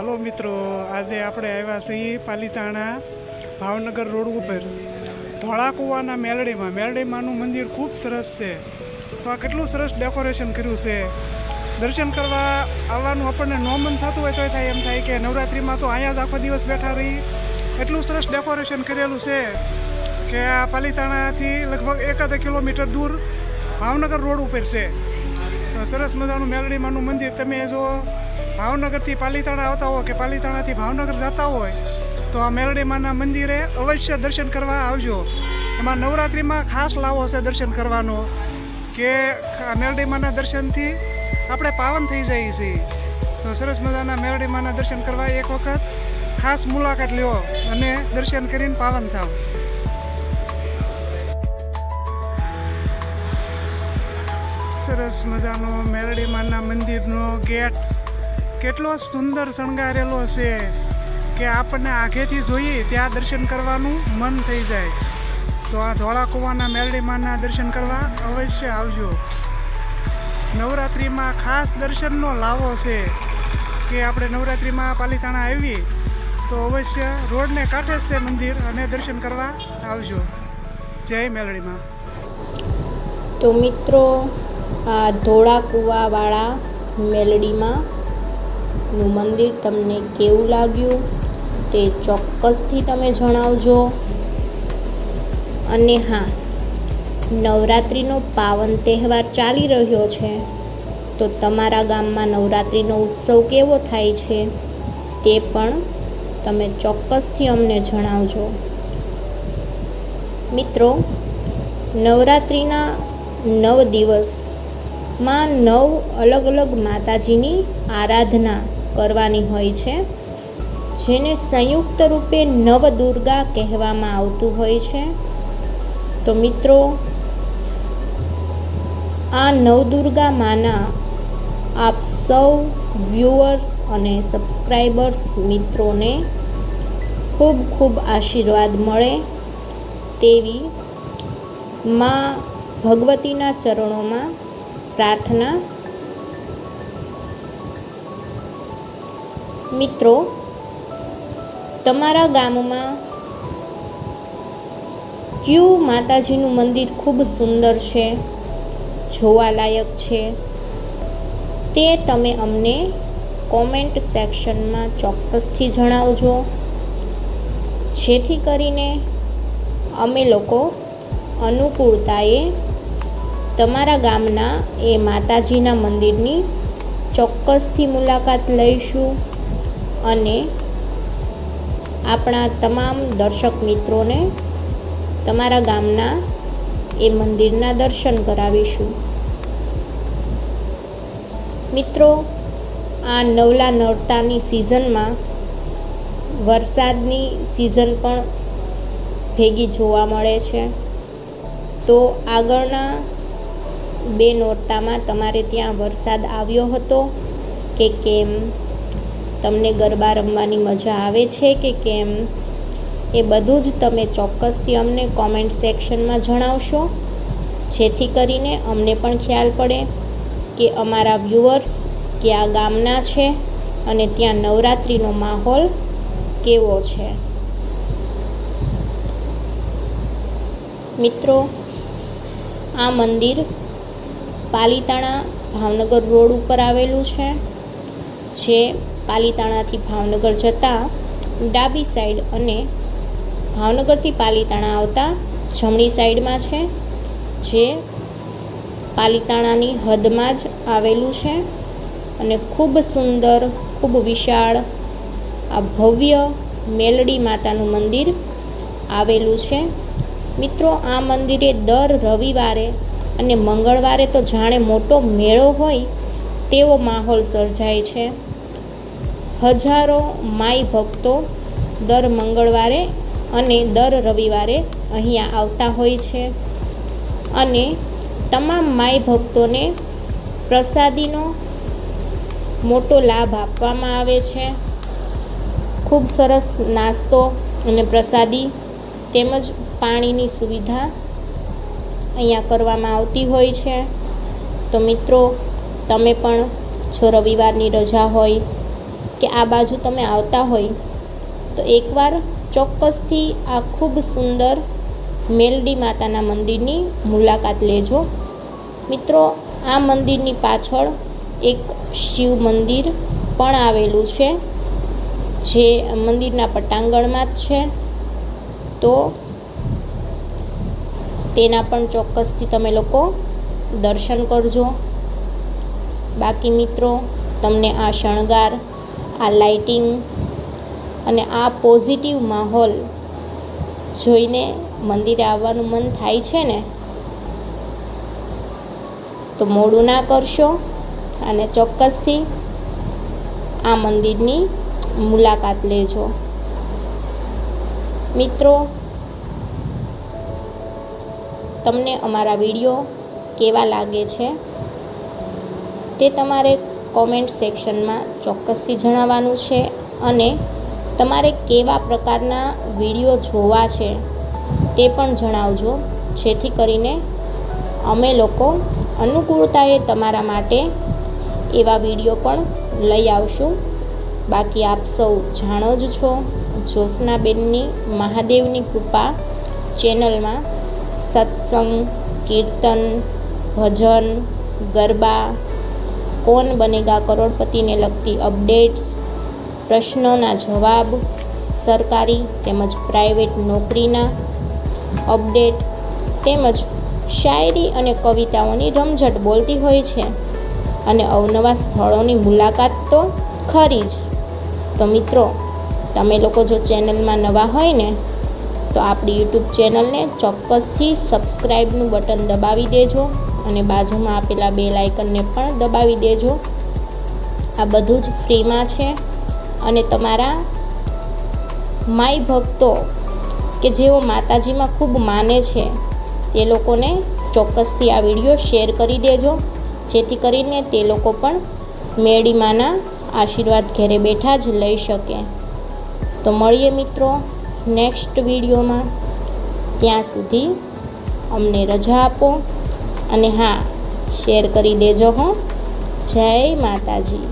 હાલો મિત્રો, આજે આપણે આવ્યા છીએ પાલીતાણા ભાવનગર રોડ ઉપર ધોળા કુવાના મેલડીમાંનું મંદિર ખૂબ સરસ છે. તો આ કેટલું સરસ ડેકોરેશન કર્યું છે. દર્શન કરવા આવવાનું આપણને નો મન થતું હોય તો થાય એમ થાય કે નવરાત્રિમાં તો અહીંયા જ આખો દિવસ બેઠા રહી. એટલું સરસ ડેકોરેશન કરેલું છે કે આ પાલીતાણાથી લગભગ 1 કિલોમીટર દૂર ભાવનગર રોડ ઉપર છે. તો સરસ મજાનું મેલડીમાંનું મંદિર. તમે જો ભાવનગરથી પાલીતાણા આવતા હો કે પાલીતાણાથી ભાવનગર જતા હોય તો આ મેલડીમાંના મંદિરે અવશ્ય દર્શન કરવા આવજો. એમાં નવરાત્રિમાં ખાસ લાવો છે દર્શન કરવાનો કે મેલડીમાંના દર્શનથી આપણે પાવન થઈ જઈએ છીએ. તો સરસ મજાના મેલડીમાંના દર્શન કરવા એક વખત ખાસ મુલાકાત લ્યો અને દર્શન કરીને પાવન થાવ. સરસ મજાનો મેલડીમાંના મંદિરનો ગેટ કેટલો સુંદર શણગારેલો છે કે આપણને આંખેથી જોઈએ ત્યાં દર્શન કરવાનું મન થઈ જાય. તો આ ધોળા કુવાના મેલડીમાંના દર્શન કરવા અવશ્ય આવજો. નવરાત્રિમાં ખાસ દર્શનનો લાવો છે કે આપણે નવરાત્રિમાં પાલીતાણા આવીએ તો અવશ્ય રોડને કાંઠે જ છે મંદિર અને દર્શન કરવા આવજો. જય મેલડીમાં. તો મિત્રો, આ ધોળા કુવાવાળા મેલડીમાં નું મંદિર તમને કેવું લાગ્યું તે ચોક્કસથી તમે જણાવજો. અને હા, નવરાત્રિનો પાવન તહેવાર ચાલી રહ્યો છે તો તમારા ગામમાં નવરાત્રિનો ઉત્સવ કેવો થાય છે તે પણ તમે ચોક્કસથી અમને જણાવજો. મિત્રો, નવરાત્રિના 9 દિવસમાં 9 અલગ અલગ માતાજીની આરાધના કરવાની હોય છે, જેને સંયુક્ત રૂપે નવદુર્ગા કહેવામાં આવતું હોય છે. તો મિત્રો, આ નવદુર્ગા માના આપ સૌ વ્યુઅર્સ અને સબસ્ક્રાઈબર્સ મિત્રોને ખૂબ ખૂબ આશીર્વાદ મળે તેવી માં ભગવતીના ચરણોમાં પ્રાર્થના. મિત્રો, તમારા ગામમાં કયું માતાજીનું મંદિર ખૂબ સુંદર છે, જોવાલાયક છે, તે તમે અમને કોમેન્ટ સેક્શનમાં ચોક્કસથી જણાવજો, જેથી કરીને અમે લોકો અનુકૂળતાએ તમારા ગામના એ માતાજીના મંદિરની ચોક્કસથી મુલાકાત લઈશું અને આપણા તમામ દર્શક મિત્રોને તમારા ગામના એ મંદિરના દર્શન કરાવીશું. મિત્રો, આ નવલા નોરતાની સિઝનમાં વરસાદની સિઝન પણ ભેગી જોવા મળે છે. તો આગળના 2 નોરતામાં તમારે ત્યાં વરસાદ આવ્યો હતો કે કેમ? તમને ગરબા રમવાની મજા આવે છે કે કેમ? એ બધું જ તમે ચોક્કસથી અમને કોમેન્ટ સેક્શનમાં જણાવશો, જેથી કરીને અમને પણ ખ્યાલ પડે કે અમારા વ્યુઅર્સ કયા ગામના છે અને ત્યાં નવરાત્રિનો માહોલ કેવો છે. મિત્રો, આ મંદિર પાલીતાણા ભાવનગર રોડ ઉપર આવેલું છે, જે પાલીતાણાથી ભાવનગર જતાં ડાબી સાઈડ અને ભાવનગરથી પાલીતાણા આવતા જમણી સાઈડમાં છે, જે પાલીતાણાની હદમાં જ આવેલું છે અને ખૂબ સુંદર, ખૂબ વિશાળ આ ભવ્ય મેલડી માતાનું મંદિર આવેલું છે. મિત્રો, આ મંદિરે દર રવિવારે અને મંગળવારે તો જાણે મોટો મેળો હોય તેવો માહોલ સર્જાય છે. હજારો માઈ ભક્તો દર મંગળવારે અને દર રવિવારે અહીંયા આવતા હોય છે અને તમામ માઈ ભક્તોને પ્રસાદીનો મોટો લાભ આપવામાં આવે છે. ખૂબ સરસ નાસ્તો અને પ્રસાદી તેમજ પાણીની સુવિધા અહીંયા કરવામાં આવતી હોય છે. તો મિત્રો, તમે પણ જો રવિવારની રજા હોય કે આ બાજુ તમે આવતા હોય તો એકવાર ચોક્કસથી આ ખૂબ સુંદર મેલડી માતાના મંદિરની મુલાકાત લેજો. મિત્રો, આ મંદિરની પાછળ એક શિવ મંદિર પણ આવેલું છે, જે મંદિરના પટાંગણમાં જ છે. તો તેના પણ ચોક્કસથી તમે લોકો દર્શન કરજો. બાકી મિત્રો, તમને આ શણગાર, આ લાઇટિંગ અને આ પોઝિટિવ માહોલ જોઈને મંદિરે આવવાનું મન થાય છે ને? તો મોડું ના કરશો અને ચોક્કસથી આ મંદિરની મુલાકાત લેજો. મિત્રો, તમને અમારા વિડીયો કેવા લાગે છે તે તમારે કોમેન્ટ સેક્શનમાં ચોક્કસથી જણાવવાનું છે, અને તમારે કેવા પ્રકારના વિડીયો જોવા છે તે પણ જણાવજો, જેથી કરીને અમે લોકો અનુકૂળતાએ તમારા માટે એવા વિડીયો પણ લઈ આવશું. બાકી આપ સૌ જાણો જ છો, જ્યોત્સનાબેનની મહાદેવની કૃપા ચેનલમાં સત્સંગ, કીર્તન, ભજન, ગરબા, કોણ બનેગા કરોડપતિને લગતી અપડેટ્સ, પ્રશ્નોના જવાબ, સરકારી તેમજ પ્રાઇવેટ નોકરીના અપડેટ, તેમજ શાયરી અને કવિતાઓની રમઝટ બોલતી હોય છે, અને અવનવા સ્થળોની મુલાકાત તો ખરી જ. તો મિત્રો, તમે લોકો જો ચેનલમાં નવા હોય ને તો આપણી યુટ્યુબ ચેનલને ચોક્કસથી સબસ્ક્રાઈબનું બટન દબાવી દેજો, અને બાજુમાં આપેલા બેલ આઇકનને પણ દબાવી દેજો. આ બધું જ ફ્રીમાં છે, અને તમારા માય ભક્તો કે જેઓ માતાજીમાં ખૂબ માને છે તે લોકોને ચોક્કસથી આ વિડીયો શેર કરી દેજો, જેથી કરીને તે લોકો પણ મેરડી માના આશીર્વાદ ઘરે બેઠા જ લઈ શકે. તો મળીએ મિત્રો નેક્સ્ટ વિડીયોમાં. ત્યાં સુધી અમને રજા આપો, અને હા, શેર કરી દેજો હો. જય માતાજી.